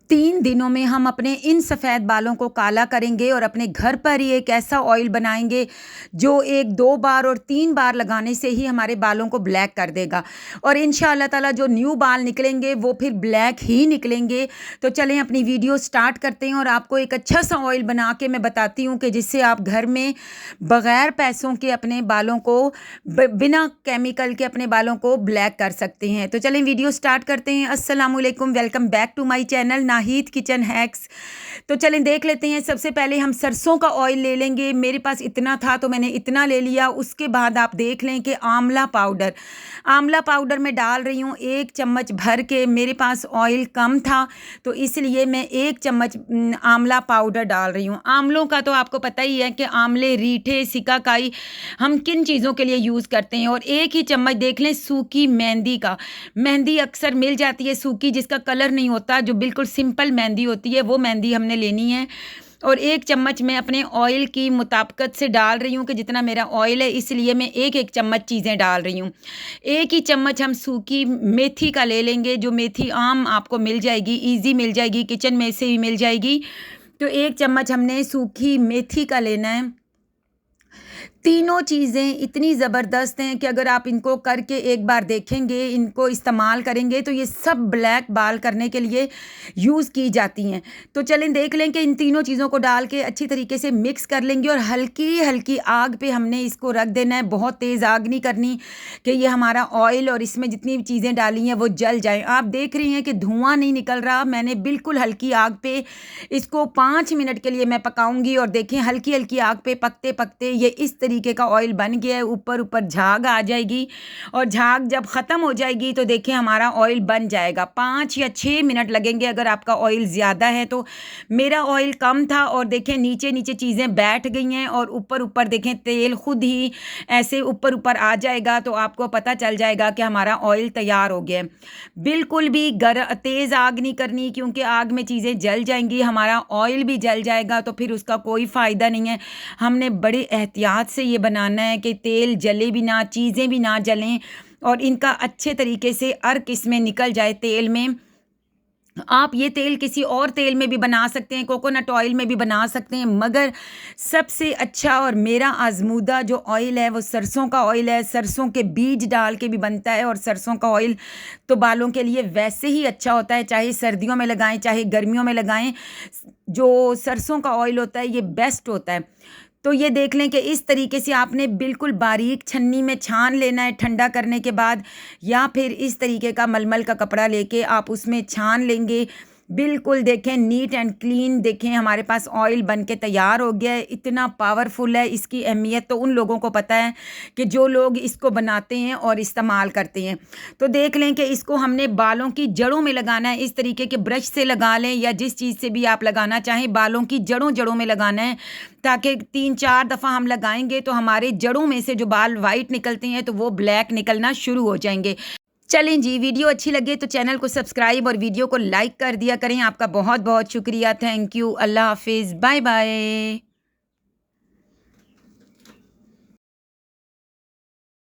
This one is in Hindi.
3 दिनों में हम अपने इन सफ़ेद बालों को काला करेंगे और अपने घर पर ही एक ऐसा ऑयल बनाएंगे जो 1-2 बार और 3 बार लगाने से ही हमारे बालों को ब्लैक कर देगा। और इंशाअल्लाह ताला जो न्यू बाल निकलेंगे वो फिर ब्लैक ही निकलेंगे। तो चलें अपनी वीडियो स्टार्ट करते हैं और आपको एक अच्छा सा ऑयल बना के मैं बताती हूँ कि जिससे आप घर में बग़ैर पैसों के अपने बालों को बिना केमिकल के अपने बालों को ब्लैक कर सकते हैं। तो चलें वीडियो स्टार्ट करते हैं। अस्सलाम वालेकुम, welcome back to my channel Nahid kitchen hacks. तो चलें देख लेते हैं। सबसे पहले हम सरसों का ऑयल ले लेंगे। मेरे पास इतना था तो मैंने इतना ले लिया। उसके बाद आप देख लें कि आंवला पाउडर मैं डाल रही हूँ 1 चम्मच भर के। मेरे पास ऑयल कम था तो इसलिए मैं 1 चम्मच आंवला पाउडर डाल रही हूँ। आंवलों का तो आपको पता ही है कि आंवले, रीठे, सिकाकाई हम किन चीज़ों के लिए यूज़ करते हैं। और 1 ही चम्मच देख लें सूखी मेहंदी का। मेहंदी अक्सर मिल जाती है सूखी, जिसका कलर नहीं होता, जो बिल्कुल सिंपल मेहंदी होती है, वो मेहंदी हमने लेनी है। और 1 चम्मच मैं अपने ऑयल की मुताबिकत से डाल रही हूँ कि जितना मेरा ऑयल है इसलिए मैं 1-1 चम्मच चीज़ें डाल रही हूँ। 1 ही चम्मच हम सूखी मेथी का ले लेंगे, जो मेथी आम आपको मिल जाएगी, ईजी मिल जाएगी, किचन में से ही मिल जाएगी। तो 1 चम्मच हमने सूखी मेथी का लेना है। तीनों चीज़ें इतनी ज़बरदस्त हैं कि अगर आप इनको करके एक बार देखेंगे, इनको इस्तेमाल करेंगे तो ये सब ब्लैक बाल करने के लिए यूज़ की जाती हैं। तो चलें देख लें कि इन तीनों चीज़ों को डाल के अच्छी तरीके से मिक्स कर लेंगे और हल्की हल्की आग पे हमने इसको रख देना है। बहुत तेज़ आग नहीं करनी कि ये हमारा ऑयल और इसमें जितनी भी चीज़ें डाली हैं वो जल जाएँ। आप देख रही हैं कि धुआँ नहीं निकल रहा। मैंने बिल्कुल हल्की आग पे इसको 5 मिनट के लिए मैं पकाऊंगी और देखें हल्की हल्की आग पे पकते पकते ये इस तरीके का ऑयल बन गया है। ऊपर ऊपर झाग आ जाएगी और झाग जब ख़त्म हो जाएगी तो देखें हमारा ऑयल बन जाएगा। 5 या 6 मिनट लगेंगे अगर आपका ऑयल ज़्यादा है तो। मेरा ऑयल कम था और देखें नीचे नीचे चीज़ें बैठ गई हैं और ऊपर ऊपर देखें तेल खुद ही ऐसे ऊपर ऊपर आ जाएगा तो आपको पता चल जाएगा कि हमारा ऑयल तैयार हो गया है। बिल्कुल भी तेज़ आग नहीं करनी, क्योंकि आग में चीज़ें जल जाएंगी, हमारा ऑयल भी जल जाएगा तो फिर उसका कोई फ़ायदा नहीं है। हमने बड़े एहतियात से ये बनाना है कि तेल जले भी ना, चीज़ें भी ना जलें और इनका अच्छे तरीके से अर्क इसमें निकल जाए तेल में। आप ये तेल किसी और तेल में भी बना सकते हैं, कोकोनट ऑयल में भी बना सकते हैं, मगर सबसे अच्छा और मेरा आजमूदा जो ऑयल है वो सरसों का ऑयल है। सरसों के बीज डाल के भी बनता है और सरसों का ऑयल तो बालों के लिए वैसे ही अच्छा होता है, चाहे सर्दियों में लगाएं चाहे गर्मियों में लगाएं। जो सरसों का ऑयल होता है ये बेस्ट होता है। तो ये देख लें कि इस तरीके से आपने बिल्कुल बारीक छन्नी में छान लेना है ठंडा करने के बाद, या फिर इस तरीके का मलमल का कपड़ा लेके आप उसमें छान लेंगे। बिल्कुल देखें नीट एंड क्लीन, देखें हमारे पास ऑयल बन के तैयार हो गया है। इतना पावरफुल है, इसकी अहमियत तो उन लोगों को पता है कि जो लोग इसको बनाते हैं और इस्तेमाल करते हैं। तो देख लें कि इसको हमने बालों की जड़ों में लगाना है। इस तरीके के ब्रश से लगा लें या जिस चीज़ से भी आप लगाना चाहें, बालों की जड़ों में लगाना है, ताकि 3-4 दफ़ा हम लगाएंगे तो हमारे जड़ों में से जो बाल वाइट निकलते हैं तो वो ब्लैक निकलना शुरू हो जाएंगे। चलें जी, वीडियो अच्छी लगे तो चैनल को सब्सक्राइब और वीडियो को लाइक कर दिया करें। आपका बहुत बहुत शुक्रिया। Thank you. अल्लाह हाफिज़। Bye bye.